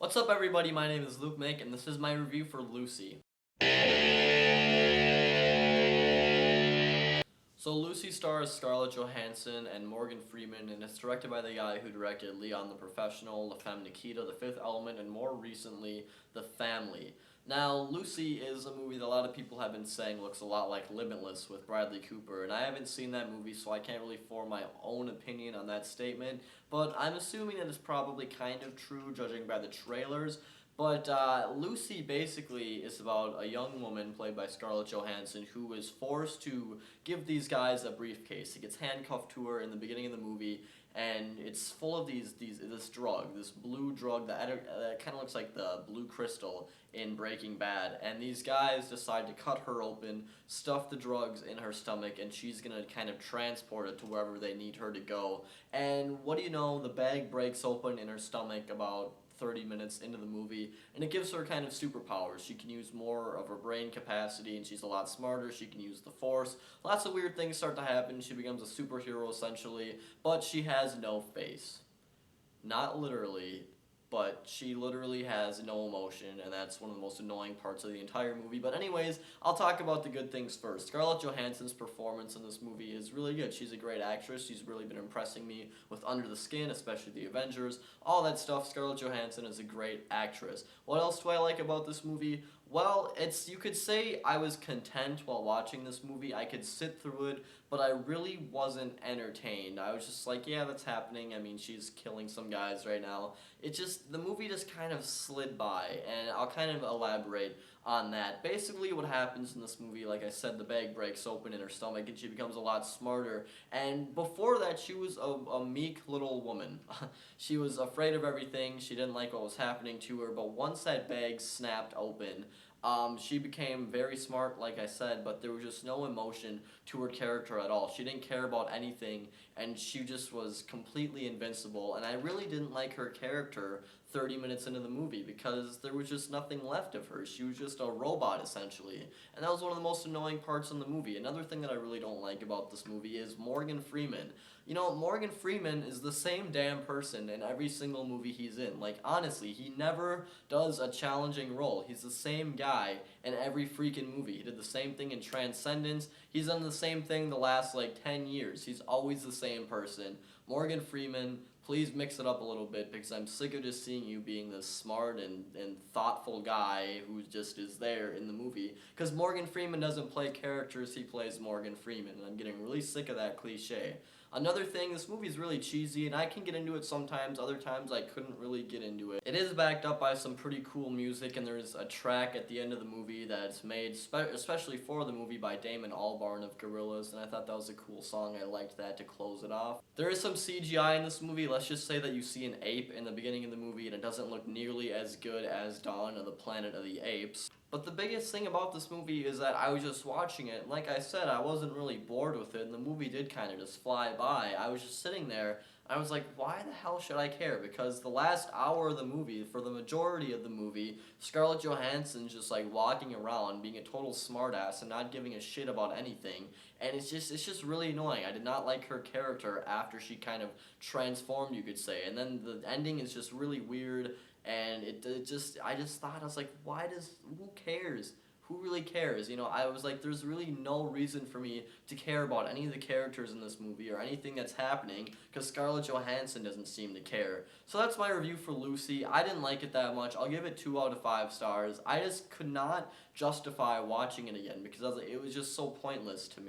What's up everybody, my name is lukemick and this is my review for Lucy. So Lucy stars Scarlett Johansson and Morgan Freeman, and it's directed by the guy who directed Leon the Professional, La Femme Nikita, The Fifth Element, and more recently, The Family. Now, Lucy is a movie that a lot of people have been saying looks a lot like Limitless with Bradley Cooper, and I haven't seen that movie, so I can't really form my own opinion on that statement, but I'm assuming that it's probably kind of true judging by the trailers. But Lucy basically is about a young woman played by Scarlett Johansson who is forced to give these guys a briefcase. He gets handcuffed to her in the beginning of the movie, and it's full of this drug, this blue drug that kind of looks like the blue crystal in Breaking Bad. And these guys decide to cut her open, stuff the drugs in her stomach, and she's gonna kind of transport it to wherever they need her to go. And what do you know? The bag breaks open in her stomach about 30 minutes into the movie, and it gives her kind of superpowers. She can use more of her brain capacity, and she's a lot smarter. She can use the Force. Lots of weird things start to happen. She becomes a superhero essentially, but she has no face. Not literally, but she literally has no emotion, and that's one of the most annoying parts of the entire movie. But anyways, I'll talk about the good things first. Scarlett Johansson's performance in this movie is really good. She's a great actress. She's really been impressing me with Under the Skin, especially The Avengers, all that stuff. Scarlett Johansson is a great actress. What else do I like about this movie? Well, you could say I was content while watching this movie. I could sit through it, but I really wasn't entertained. I was just like, yeah, that's happening. I mean, she's killing some guys right now. The movie just kind of slid by, and I'll kind of elaborate on that. Basically, what happens in this movie, like I said, the bag breaks open in her stomach, and she becomes a lot smarter. And before that, she was a meek little woman. She was afraid of everything. She didn't like what was happening to her, but once that bag snapped open, she became very smart, like I said, but there was just no emotion to her character at all. She didn't care about anything, and she just was completely invincible, and I really didn't like her character 30 minutes into the movie because there was just nothing left of her. She was just a robot, essentially, and that was one of the most annoying parts in the movie. Another thing that I really don't like about this movie is Morgan Freeman. You know, Morgan Freeman is the same damn person in every single movie he's in. Like, honestly, he never does a challenging role. He's the same guy in every freaking movie. He did the same thing in Transcendence. He's done the same thing the last, like, 10 years. He's always the same person. Morgan Freeman, please mix it up a little bit because I'm sick of just seeing you being this smart and thoughtful guy who just is there in the movie. Because Morgan Freeman doesn't play characters, he plays Morgan Freeman, and I'm getting really sick of that cliche. Another thing, this movie is really cheesy, and I can get into it sometimes, other times I couldn't really get into it. It is backed up by some pretty cool music, and there's a track at the end of the movie that's made especially for the movie by Damon Albarn of Gorillaz, and I thought that was a cool song. I liked that to close it off. There is some CGI in this movie. Let's just say that you see an ape in the beginning of the movie, and it doesn't look nearly as good as Dawn of the Planet of the Apes. But the biggest thing about this movie is that I was just watching it. Like I said, I wasn't really bored with it, and the movie did kind of just fly by. I was just sitting there, and I was like, why the hell should I care? Because the last hour of the movie, for the majority of the movie, Scarlett Johansson's just like walking around, being a total smartass and not giving a shit about anything. And it's just really annoying. I did not like her character after she kind of transformed, you could say. And then the ending is just really weird. And I just thought, I was like, who cares? Who really cares? You know, I was like, there's really no reason for me to care about any of the characters in this movie or anything that's happening because Scarlett Johansson doesn't seem to care. So that's my review for Lucy. I didn't like it that much. I'll give it 2 out of 5 stars. I just could not justify watching it again because it was just so pointless to me.